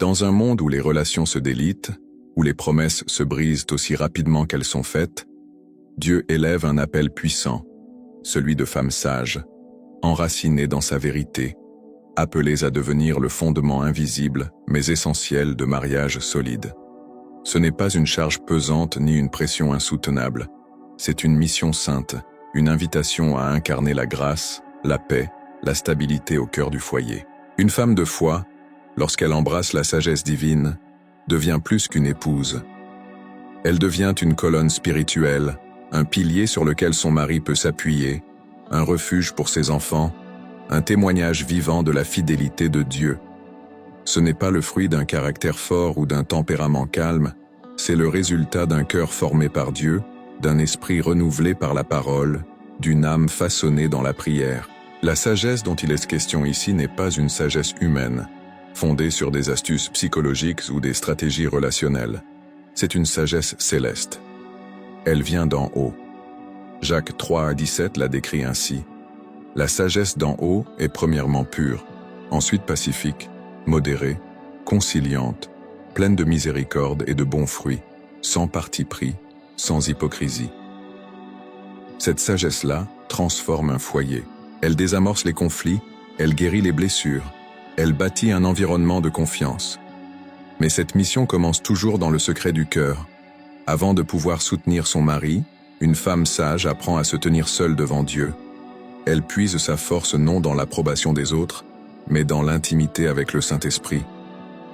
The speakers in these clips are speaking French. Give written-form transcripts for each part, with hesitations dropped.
Dans un monde où les relations se délitent, où les promesses se brisent aussi rapidement qu'elles sont faites, Dieu élève un appel puissant, celui de femmes sages, enracinées dans sa vérité, appelées à devenir le fondement invisible mais essentiel de mariages solides. Ce n'est pas une charge pesante ni une pression insoutenable, c'est une mission sainte, une invitation à incarner la grâce, la paix, la stabilité au cœur du foyer. Une femme de foi, lorsqu'elle embrasse la sagesse divine, devient plus qu'une épouse. Elle devient une colonne spirituelle, un pilier sur lequel son mari peut s'appuyer, un refuge pour ses enfants, un témoignage vivant de la fidélité de Dieu. Ce n'est pas le fruit d'un caractère fort ou d'un tempérament calme, c'est le résultat d'un cœur formé par Dieu, d'un esprit renouvelé par la parole, d'une âme façonnée dans la prière. La sagesse dont il est question ici n'est pas une sagesse humaine, fondée sur des astuces psychologiques ou des stratégies relationnelles. C'est une sagesse céleste. Elle vient d'en haut. Jacques 3:17 la décrit ainsi. La sagesse d'en haut est premièrement pure, ensuite pacifique, modérée, conciliante, pleine de miséricorde et de bons fruits, sans parti pris, sans hypocrisie. Cette sagesse-là transforme un foyer. Elle désamorce les conflits, elle guérit les blessures, elle bâtit un environnement de confiance. Mais cette mission commence toujours dans le secret du cœur. Avant de pouvoir soutenir son mari, une femme sage apprend à se tenir seule devant Dieu. Elle puise sa force non dans l'approbation des autres, mais dans l'intimité avec le Saint-Esprit.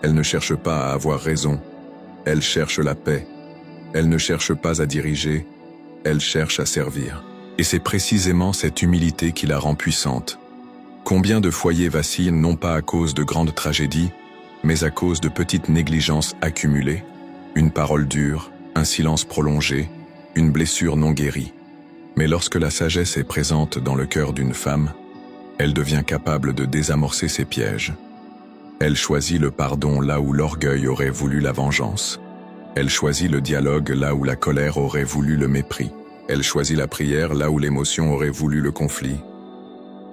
Elle ne cherche pas à avoir raison, elle cherche la paix. Elle ne cherche pas à diriger, elle cherche à servir. Et c'est précisément cette humilité qui la rend puissante. Combien de foyers vacillent non pas à cause de grandes tragédies, mais à cause de petites négligences accumulées, une parole dure, un silence prolongé, une blessure non guérie. Mais lorsque la sagesse est présente dans le cœur d'une femme, elle devient capable de désamorcer ses pièges. Elle choisit le pardon là où l'orgueil aurait voulu la vengeance. Elle choisit le dialogue là où la colère aurait voulu le mépris. Elle choisit la prière là où l'émotion aurait voulu le conflit.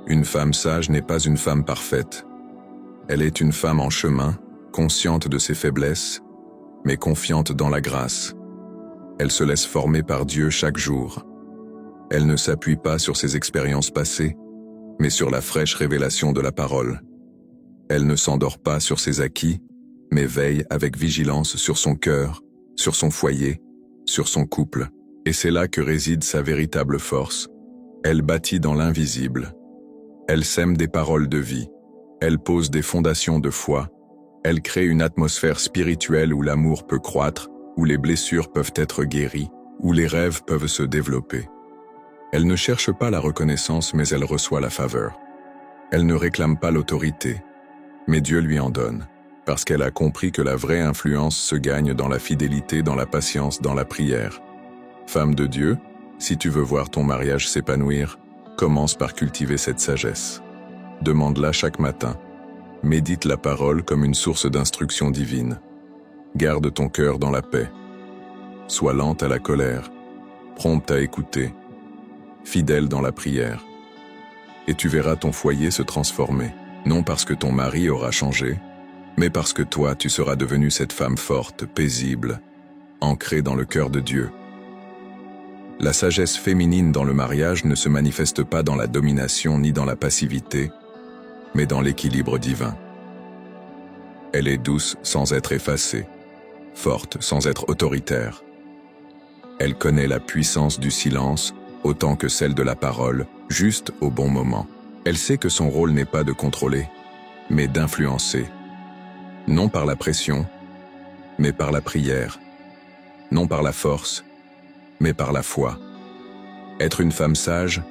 Une femme sage n'est pas une femme parfaite. Elle est une femme en chemin, consciente de ses faiblesses, mais confiante dans la grâce. Elle se laisse former par Dieu chaque jour. Elle ne s'appuie pas sur ses expériences passées, mais sur la fraîche révélation de la parole. Elle ne s'endort pas sur ses acquis, mais veille avec vigilance sur son cœur, sur son foyer, sur son couple. Et c'est là que réside sa véritable force. Elle bâtit dans l'invisible. Elle sème des paroles de vie. Elle pose des fondations de foi. Elle crée une atmosphère spirituelle où l'amour peut croître, où les blessures peuvent être guéries, où les rêves peuvent se développer. Elle ne cherche pas la reconnaissance, mais elle reçoit la faveur. Elle ne réclame pas l'autorité, mais Dieu lui en donne, parce qu'elle a compris que la vraie influence se gagne dans la fidélité, dans la patience, dans la prière. Femme de Dieu, si tu veux voir ton mariage s'épanouir, commence par cultiver cette sagesse. Demande-la chaque matin. Médite la parole comme une source d'instruction divine. Garde ton cœur dans la paix. Sois lente à la colère, prompte à écouter, fidèle dans la prière. Et tu verras ton foyer se transformer, non parce que ton mari aura changé, mais parce que toi, tu seras devenue cette femme forte, paisible, ancrée dans le cœur de Dieu. La sagesse féminine dans le mariage ne se manifeste pas dans la domination ni dans la passivité, mais dans l'équilibre divin. Elle est douce sans être effacée, forte sans être autoritaire. Elle connaît la puissance du silence autant que celle de la parole, juste au bon moment. Elle sait que son rôle n'est pas de contrôler, mais d'influencer. Non par la pression, mais par la prière. Non par la force, mais par la foi. Être une femme sage,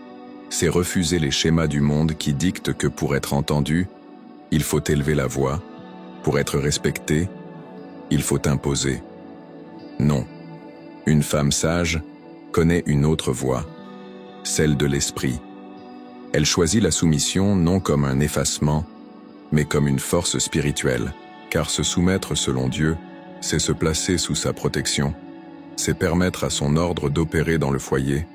c'est refuser les schémas du monde qui dictent que pour être entendu, il faut élever la voix, pour être respecté, il faut imposer. Non, une femme sage connaît une autre voie, celle de l'esprit. Elle choisit la soumission non comme un effacement, mais comme une force spirituelle, car se soumettre selon Dieu, c'est se placer sous sa protection, c'est permettre à son ordre d'opérer dans le foyer,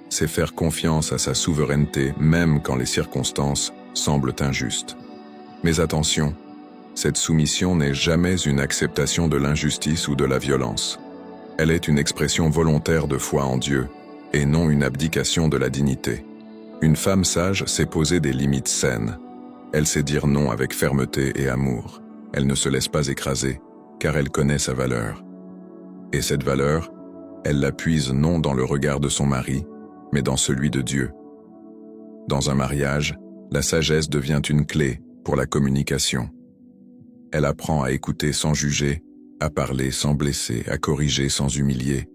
c'est faire confiance à sa souveraineté même quand les circonstances semblent injustes. Mais attention, Cette soumission n'est jamais une acceptation de l'injustice ou de la violence. Elle est une expression volontaire de foi en Dieu, et non une abdication de la dignité. Une femme sage sait poser des limites saines. Elle sait dire non avec fermeté et amour. Elle ne se laisse pas écraser, car elle connaît sa valeur. Et cette valeur, elle la puise non dans le regard de son mari, mais dans celui de Dieu. Dans un mariage, la sagesse devient une clé pour la communication. Elle apprend à écouter sans juger, à parler sans blesser, à corriger sans humilier.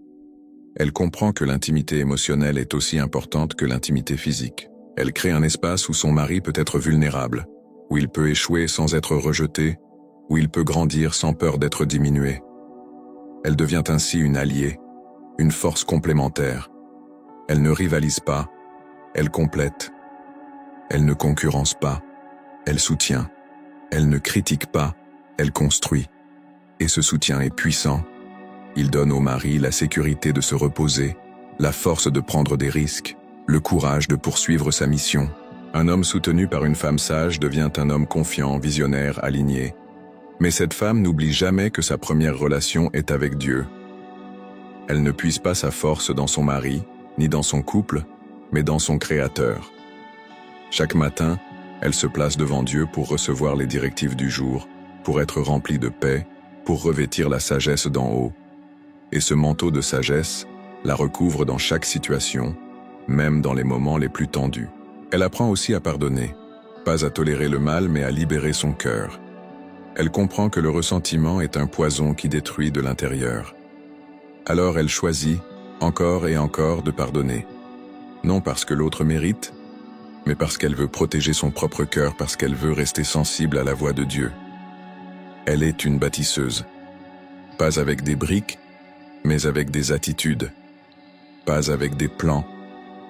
Elle comprend que l'intimité émotionnelle est aussi importante que l'intimité physique. Elle crée un espace où son mari peut être vulnérable, où il peut échouer sans être rejeté, où il peut grandir sans peur d'être diminué. Elle devient ainsi une alliée, une force complémentaire. Elle ne rivalise pas, elle complète. Elle ne concurrence pas, elle soutient. Elle ne critique pas, elle construit. Et ce soutien est puissant. Il donne au mari la sécurité de se reposer, la force de prendre des risques, le courage de poursuivre sa mission. Un homme soutenu par une femme sage devient un homme confiant, visionnaire, aligné. Mais cette femme n'oublie jamais que sa première relation est avec Dieu. Elle ne puise pas sa force dans son mari, ni dans son couple, mais dans son Créateur. Chaque matin, elle se place devant Dieu pour recevoir les directives du jour, pour être remplie de paix, pour revêtir la sagesse d'en haut. Et ce manteau de sagesse la recouvre dans chaque situation, même dans les moments les plus tendus. Elle apprend aussi à pardonner, pas à tolérer le mal mais à libérer son cœur. Elle comprend que le ressentiment est un poison qui détruit de l'intérieur. Alors elle choisit, encore et encore, de pardonner. Non parce que l'autre mérite, mais parce qu'elle veut protéger son propre cœur, parce qu'elle veut rester sensible à la voix de Dieu. Elle est une bâtisseuse. Pas avec des briques, mais avec des attitudes. Pas avec des plans,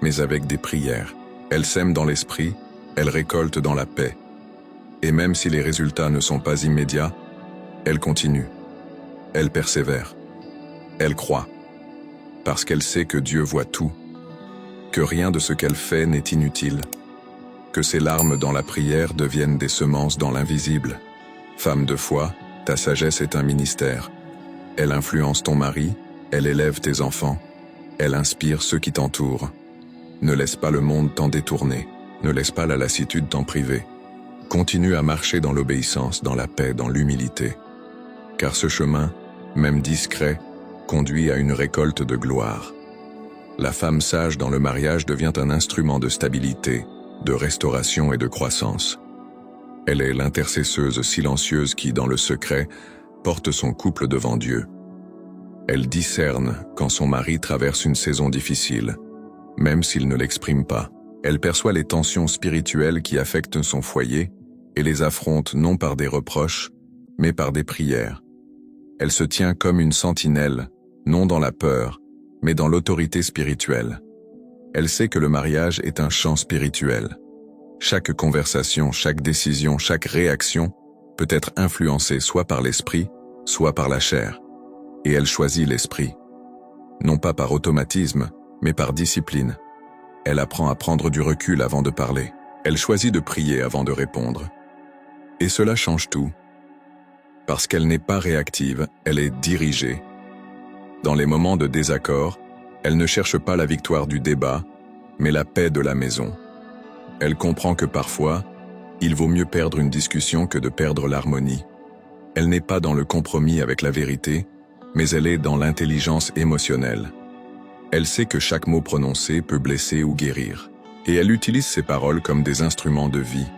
mais avec des prières. Elle sème dans l'esprit, elle récolte dans la paix. Et même si les résultats ne sont pas immédiats, elle continue. Elle persévère. Elle croit. Parce qu'elle sait que Dieu voit tout. Que rien de ce qu'elle fait n'est inutile. Que ses larmes dans la prière deviennent des semences dans l'invisible. Femme de foi, ta sagesse est un ministère. Elle influence ton mari, elle élève tes enfants, elle inspire ceux qui t'entourent. Ne laisse pas le monde t'en détourner, ne laisse pas la lassitude t'en priver. Continue à marcher dans l'obéissance, dans la paix, dans l'humilité. Car ce chemin, même discret, conduit à une récolte de gloire. La femme sage dans le mariage devient un instrument de stabilité, de restauration et de croissance. Elle est l'intercesseuse silencieuse qui, dans le secret, porte son couple devant Dieu. Elle discerne quand son mari traverse une saison difficile, même s'il ne l'exprime pas. Elle perçoit les tensions spirituelles qui affectent son foyer et les affronte non par des reproches, mais par des prières. Elle se tient comme une sentinelle, non dans la peur, mais dans l'autorité spirituelle. Elle sait que le mariage est un champ spirituel. Chaque conversation, chaque décision, chaque réaction peut être influencée soit par l'esprit, soit par la chair. Et elle choisit l'esprit. Non pas par automatisme, mais par discipline. Elle apprend à prendre du recul avant de parler. Elle choisit de prier avant de répondre. Et cela change tout. Parce qu'elle n'est pas réactive, elle est dirigée. Dans les moments de désaccord, elle ne cherche pas la victoire du débat, mais la paix de la maison. Elle comprend que parfois, il vaut mieux perdre une discussion que de perdre l'harmonie. Elle n'est pas dans le compromis avec la vérité, mais elle est dans l'intelligence émotionnelle. Elle sait que chaque mot prononcé peut blesser ou guérir, et elle utilise ses paroles comme des instruments de vie.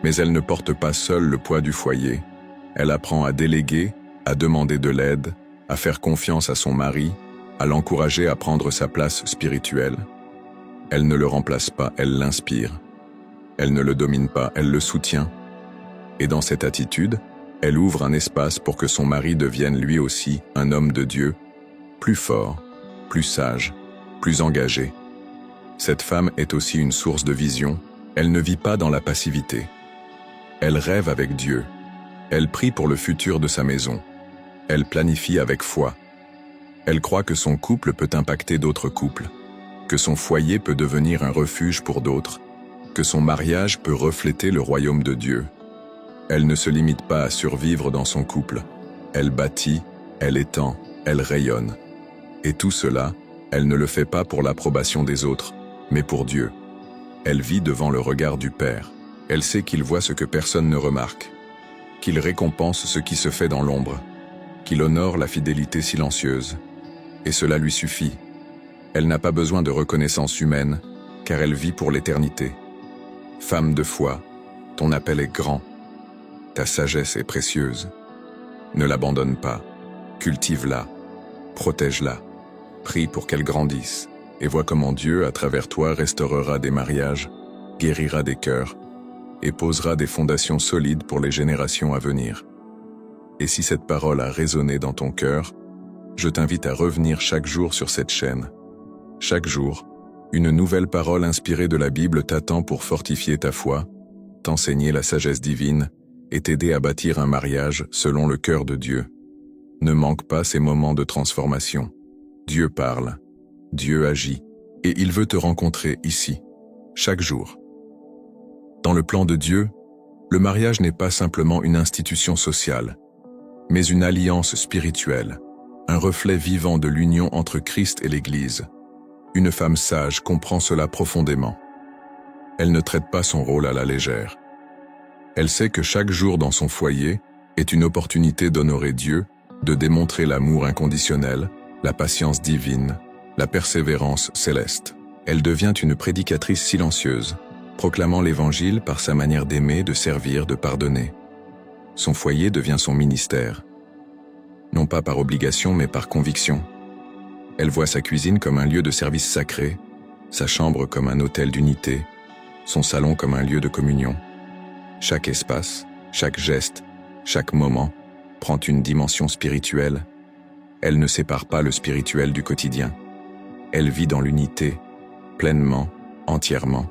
Mais elle ne porte pas seule le poids du foyer. Elle apprend à déléguer, à demander de l'aide, à faire confiance à son mari, à l'encourager à prendre sa place spirituelle. Elle ne le remplace pas, elle l'inspire. Elle ne le domine pas, elle le soutient. Et dans cette attitude, elle ouvre un espace pour que son mari devienne lui aussi un homme de Dieu, plus fort, plus sage, plus engagé. Cette femme est aussi une source de vision. Elle ne vit pas dans la passivité. Elle rêve avec Dieu. Elle prie pour le futur de sa maison. Elle planifie avec foi. Elle croit que son couple peut impacter d'autres couples, que son foyer peut devenir un refuge pour d'autres, que son mariage peut refléter le royaume de Dieu. Elle ne se limite pas à survivre dans son couple. Elle bâtit, elle étend, elle rayonne. Et tout cela, elle ne le fait pas pour l'approbation des autres, mais pour Dieu. Elle vit devant le regard du Père. Elle sait qu'il voit ce que personne ne remarque, qu'il récompense ce qui se fait dans l'ombre, qu'il honore la fidélité silencieuse. Et cela lui suffit. Elle n'a pas besoin de reconnaissance humaine, car elle vit pour l'éternité. Femme de foi, ton appel est grand. Ta sagesse est précieuse. Ne l'abandonne pas. Cultive-la. Protège-la. Prie pour qu'elle grandisse. Et vois comment Dieu, à travers toi, restaurera des mariages, guérira des cœurs, et posera des fondations solides pour les générations à venir. Et si cette parole a résonné dans ton cœur, je t'invite à revenir chaque jour sur cette chaîne. Chaque jour, une nouvelle parole inspirée de la Bible t'attend pour fortifier ta foi, t'enseigner la sagesse divine et t'aider à bâtir un mariage selon le cœur de Dieu. Ne manque pas ces moments de transformation. Dieu parle, Dieu agit, et il veut te rencontrer ici, chaque jour. Dans le plan de Dieu, le mariage n'est pas simplement une institution sociale, mais une alliance spirituelle, un reflet vivant de l'union entre Christ et l'Église. Une femme sage comprend cela profondément. Elle ne traite pas son rôle à la légère. Elle sait que chaque jour dans son foyer est une opportunité d'honorer Dieu, de démontrer l'amour inconditionnel, la patience divine, la persévérance céleste. Elle devient une prédicatrice silencieuse, proclamant l'Évangile par sa manière d'aimer, de servir, de pardonner. Son foyer devient son ministère, non pas par obligation mais par conviction. Elle voit sa cuisine comme un lieu de service sacré, sa chambre comme un autel d'unité, son salon comme un lieu de communion. Chaque espace, chaque geste, chaque moment prend une dimension spirituelle. Elle ne sépare pas le spirituel du quotidien. Elle vit dans l'unité, pleinement, entièrement,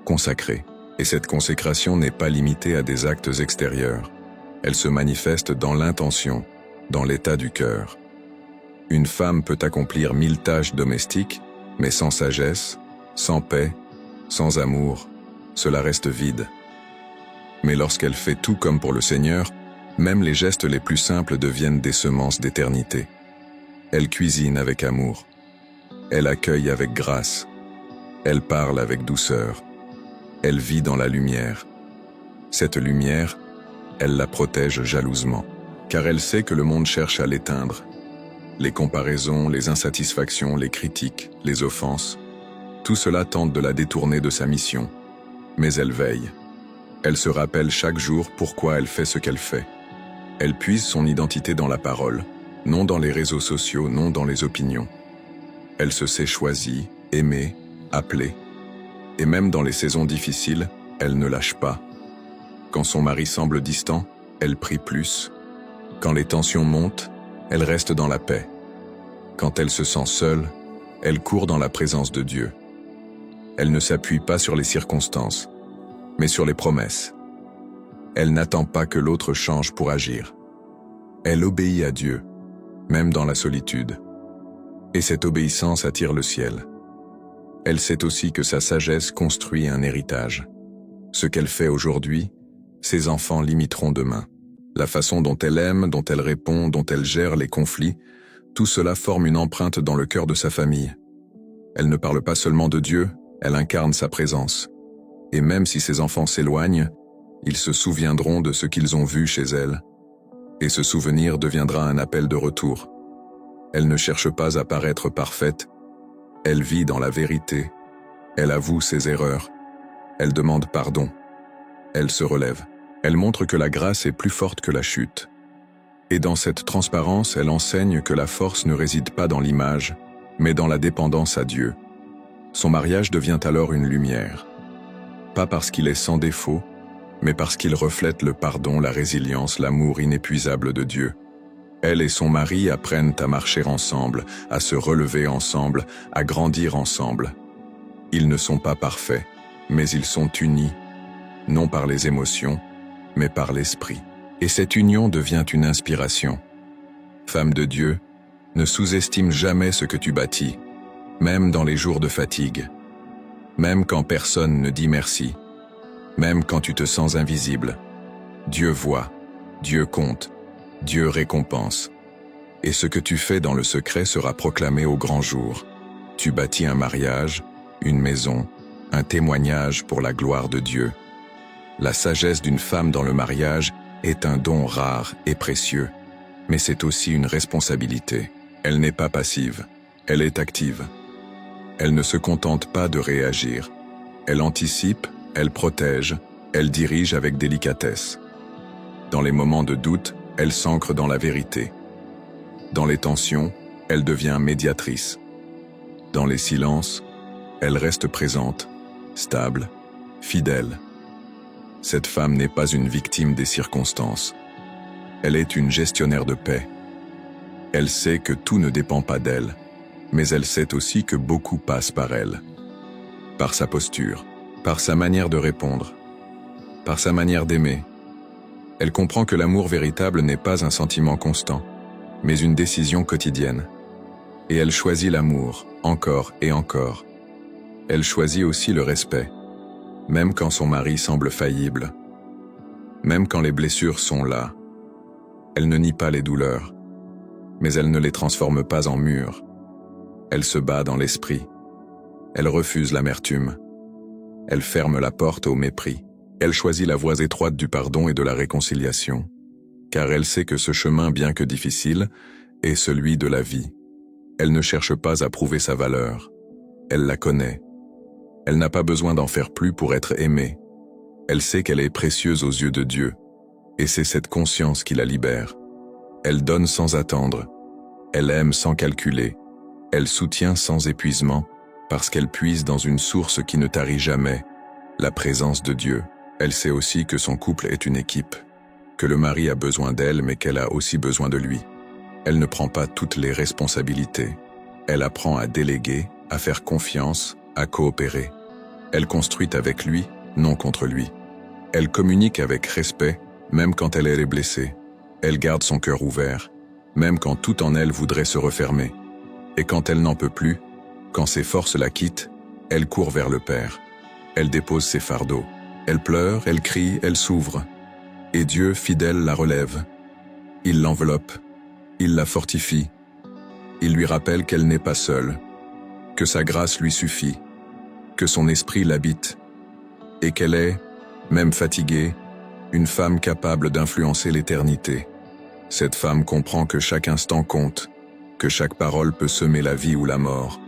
consacrée. Et cette consécration n'est pas limitée à des actes extérieurs. Elle se manifeste dans l'intention, dans l'état du cœur. Une femme peut accomplir 1000 tâches domestiques, mais sans sagesse, sans paix, sans amour, cela reste vide. Mais lorsqu'elle fait tout comme pour le Seigneur, même les gestes les plus simples deviennent des semences d'éternité. Elle cuisine avec amour. Elle accueille avec grâce. Elle parle avec douceur. Elle vit dans la lumière. Cette lumière, elle la protège jalousement, car elle sait que le monde cherche à l'éteindre. Les comparaisons, les insatisfactions, les critiques, les offenses, tout cela tente de la détourner de sa mission. Mais elle veille. Elle se rappelle chaque jour pourquoi elle fait ce qu'elle fait. Elle puise son identité dans la parole, non dans les réseaux sociaux, non dans les opinions. Elle se sait choisie, aimée, appelée. Et même dans les saisons difficiles, elle ne lâche pas. Quand son mari semble distant, elle prie plus. Quand les tensions montent, elle reste dans la paix. Quand elle se sent seule, elle court dans la présence de Dieu. Elle ne s'appuie pas sur les circonstances, mais sur les promesses. Elle n'attend pas que l'autre change pour agir. Elle obéit à Dieu, même dans la solitude. Et cette obéissance attire le ciel. Elle sait aussi que sa sagesse construit un héritage. Ce qu'elle fait aujourd'hui, ses enfants l'imiteront demain. La façon dont elle aime, dont elle répond, dont elle gère les conflits, tout cela forme une empreinte dans le cœur de sa famille. Elle ne parle pas seulement de Dieu, elle incarne sa présence. Et même si ses enfants s'éloignent, ils se souviendront de ce qu'ils ont vu chez elle. Et ce souvenir deviendra un appel de retour. Elle ne cherche pas à paraître parfaite, elle vit dans la vérité, elle avoue ses erreurs, elle demande pardon, elle se relève. Elle montre que la grâce est plus forte que la chute. Et dans cette transparence, elle enseigne que la force ne réside pas dans l'image, mais dans la dépendance à Dieu. Son mariage devient alors une lumière. Pas parce qu'il est sans défaut, mais parce qu'il reflète le pardon, la résilience, l'amour inépuisable de Dieu. Elle et son mari apprennent à marcher ensemble, à se relever ensemble, à grandir ensemble. Ils ne sont pas parfaits, mais ils sont unis, non par les émotions, mais par l'esprit. Et cette union devient une inspiration. Femme de Dieu, ne sous-estime jamais ce que tu bâtis, même dans les jours de fatigue, même quand personne ne dit merci, même quand tu te sens invisible. Dieu voit, Dieu compte, Dieu récompense. Et ce que tu fais dans le secret sera proclamé au grand jour. Tu bâtis un mariage, une maison, un témoignage pour la gloire de Dieu. La sagesse d'une femme dans le mariage est un don rare et précieux, mais c'est aussi une responsabilité. Elle n'est pas passive, elle est active. Elle ne se contente pas de réagir. Elle anticipe, elle protège, elle dirige avec délicatesse. Dans les moments de doute, elle s'ancre dans la vérité. Dans les tensions, elle devient médiatrice. Dans les silences, elle reste présente, stable, fidèle. Cette femme n'est pas une victime des circonstances. Elle est une gestionnaire de paix. Elle sait que tout ne dépend pas d'elle, mais elle sait aussi que beaucoup passe par elle. Par sa posture, par sa manière de répondre, par sa manière d'aimer. Elle comprend que l'amour véritable n'est pas un sentiment constant, mais une décision quotidienne. Et elle choisit l'amour, encore et encore. Elle choisit aussi le respect, même quand son mari semble faillible, même quand les blessures sont là. Elle ne nie pas les douleurs, mais elle ne les transforme pas en murs. Elle se bat dans l'esprit. Elle refuse l'amertume. Elle ferme la porte au mépris. Elle choisit la voie étroite du pardon et de la réconciliation, car elle sait que ce chemin, bien que difficile, est celui de la vie. Elle ne cherche pas à prouver sa valeur. Elle la connaît. Elle n'a pas besoin d'en faire plus pour être aimée. Elle sait qu'elle est précieuse aux yeux de Dieu, et c'est cette conscience qui la libère. Elle donne sans attendre. Elle aime sans calculer. Elle soutient sans épuisement, parce qu'elle puise dans une source qui ne tarit jamais, la présence de Dieu. Elle sait aussi que son couple est une équipe, que le mari a besoin d'elle mais qu'elle a aussi besoin de lui. Elle ne prend pas toutes les responsabilités. Elle apprend à déléguer, à faire confiance, à coopérer. Elle construit avec lui, non contre lui. Elle communique avec respect, même quand elle est blessée. Elle garde son cœur ouvert, même quand tout en elle voudrait se refermer. Et quand elle n'en peut plus, quand ses forces la quittent, elle court vers le Père. Elle dépose ses fardeaux. Elle pleure, elle crie, elle s'ouvre. Et Dieu, fidèle, la relève. Il l'enveloppe. Il la fortifie. Il lui rappelle qu'elle n'est pas seule, que sa grâce lui suffit, que son esprit l'habite, et qu'elle est, même fatiguée, une femme capable d'influencer l'éternité. Cette femme comprend que chaque instant compte, que chaque parole peut semer la vie ou la mort,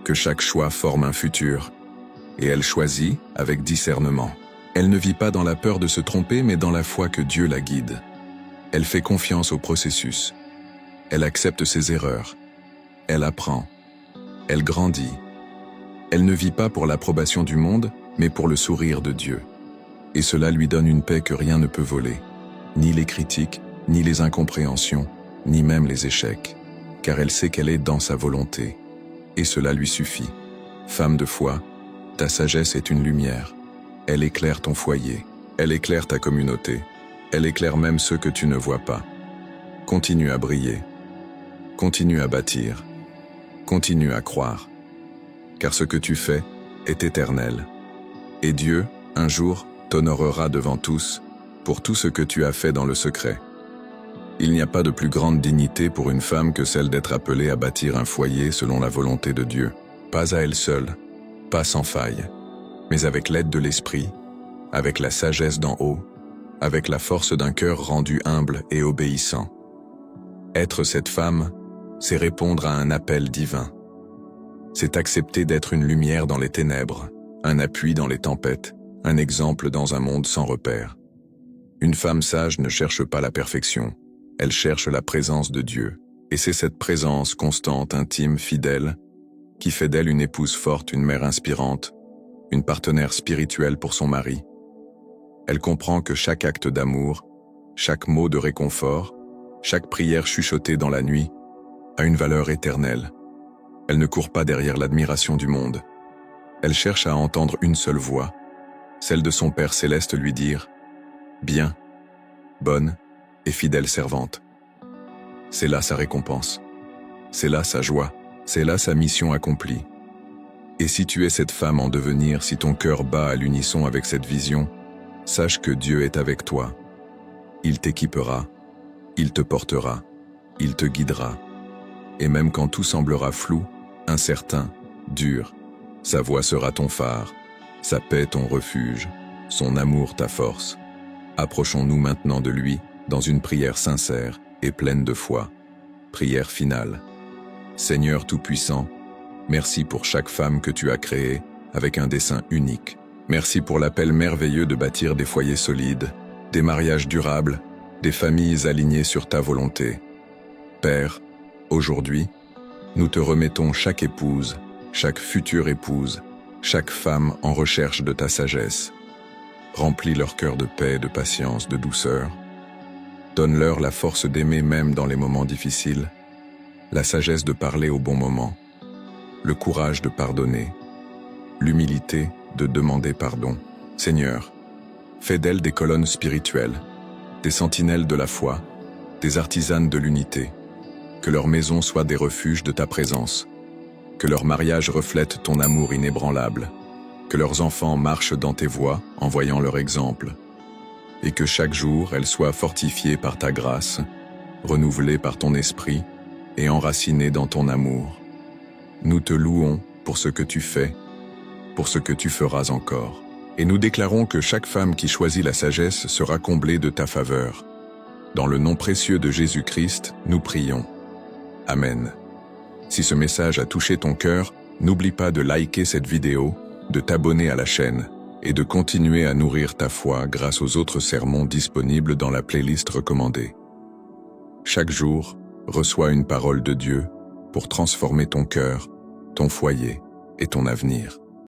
que chaque choix forme un futur, et elle choisit avec discernement. Elle ne vit pas dans la peur de se tromper, mais dans la foi que Dieu la guide. Elle fait confiance au processus. Elle accepte ses erreurs. Elle apprend. Elle grandit. Elle ne vit pas pour l'approbation du monde, mais pour le sourire de Dieu. Et cela lui donne une paix que rien ne peut voler. Ni les critiques, ni les incompréhensions, ni même les échecs. Car elle sait qu'elle est dans sa volonté. Et cela lui suffit. Femme de foi, ta sagesse est une lumière. Elle éclaire ton foyer, elle éclaire ta communauté, elle éclaire même ceux que tu ne vois pas. Continue à briller, continue à bâtir, continue à croire, car ce que tu fais est éternel. Et Dieu, un jour, t'honorera devant tous pour tout ce que tu as fait dans le secret. Il n'y a pas de plus grande dignité pour une femme que celle d'être appelée à bâtir un foyer selon la volonté de Dieu, pas à elle seule, pas sans faille, mais avec l'aide de l'esprit, avec la sagesse d'en haut, avec la force d'un cœur rendu humble et obéissant. Être cette femme, c'est répondre à un appel divin. C'est accepter d'être une lumière dans les ténèbres, un appui dans les tempêtes, un exemple dans un monde sans repère. Une femme sage ne cherche pas la perfection, elle cherche la présence de Dieu. Et c'est cette présence constante, intime, fidèle, qui fait d'elle une épouse forte, une mère inspirante, une partenaire spirituelle pour son mari. Elle comprend que chaque acte d'amour, chaque mot de réconfort, chaque prière chuchotée dans la nuit, a une valeur éternelle. Elle ne court pas derrière l'admiration du monde. Elle cherche à entendre une seule voix, celle de son Père céleste lui dire « Bien, bonne et fidèle servante ». C'est là sa récompense. C'est là sa joie. C'est là sa mission accomplie. Et si tu es cette femme en devenir, si ton cœur bat à l'unisson avec cette vision, sache que Dieu est avec toi. Il t'équipera, il te portera, il te guidera. Et même quand tout semblera flou, incertain, dur, sa voix sera ton phare, sa paix ton refuge, son amour ta force. Approchons-nous maintenant de lui dans une prière sincère et pleine de foi. Prière finale. Seigneur Tout-Puissant, merci pour chaque femme que tu as créée avec un dessein unique. Merci pour l'appel merveilleux de bâtir des foyers solides, des mariages durables, des familles alignées sur ta volonté. Père, aujourd'hui, nous te remettons chaque épouse, chaque future épouse, chaque femme en recherche de ta sagesse. Remplis leur cœur de paix, de patience, de douceur. Donne-leur la force d'aimer même dans les moments difficiles, la sagesse de parler au bon moment, le courage de pardonner, l'humilité de demander pardon. Seigneur, fais d'elles des colonnes spirituelles, des sentinelles de la foi, des artisanes de l'unité. Que leur maison soit des refuges de ta présence, que leur mariage reflète ton amour inébranlable, que leurs enfants marchent dans tes voies en voyant leur exemple, et que chaque jour elles soient fortifiées par ta grâce, renouvelées par ton esprit et enracinées dans ton amour. Nous te louons pour ce que tu fais, pour ce que tu feras encore. Et nous déclarons que chaque femme qui choisit la sagesse sera comblée de ta faveur. Dans le nom précieux de Jésus-Christ, nous prions. Amen. Si ce message a touché ton cœur, n'oublie pas de liker cette vidéo, de t'abonner à la chaîne et de continuer à nourrir ta foi grâce aux autres sermons disponibles dans la playlist recommandée. Chaque jour, reçois une parole de Dieu pour transformer ton cœur, ton foyer et ton avenir.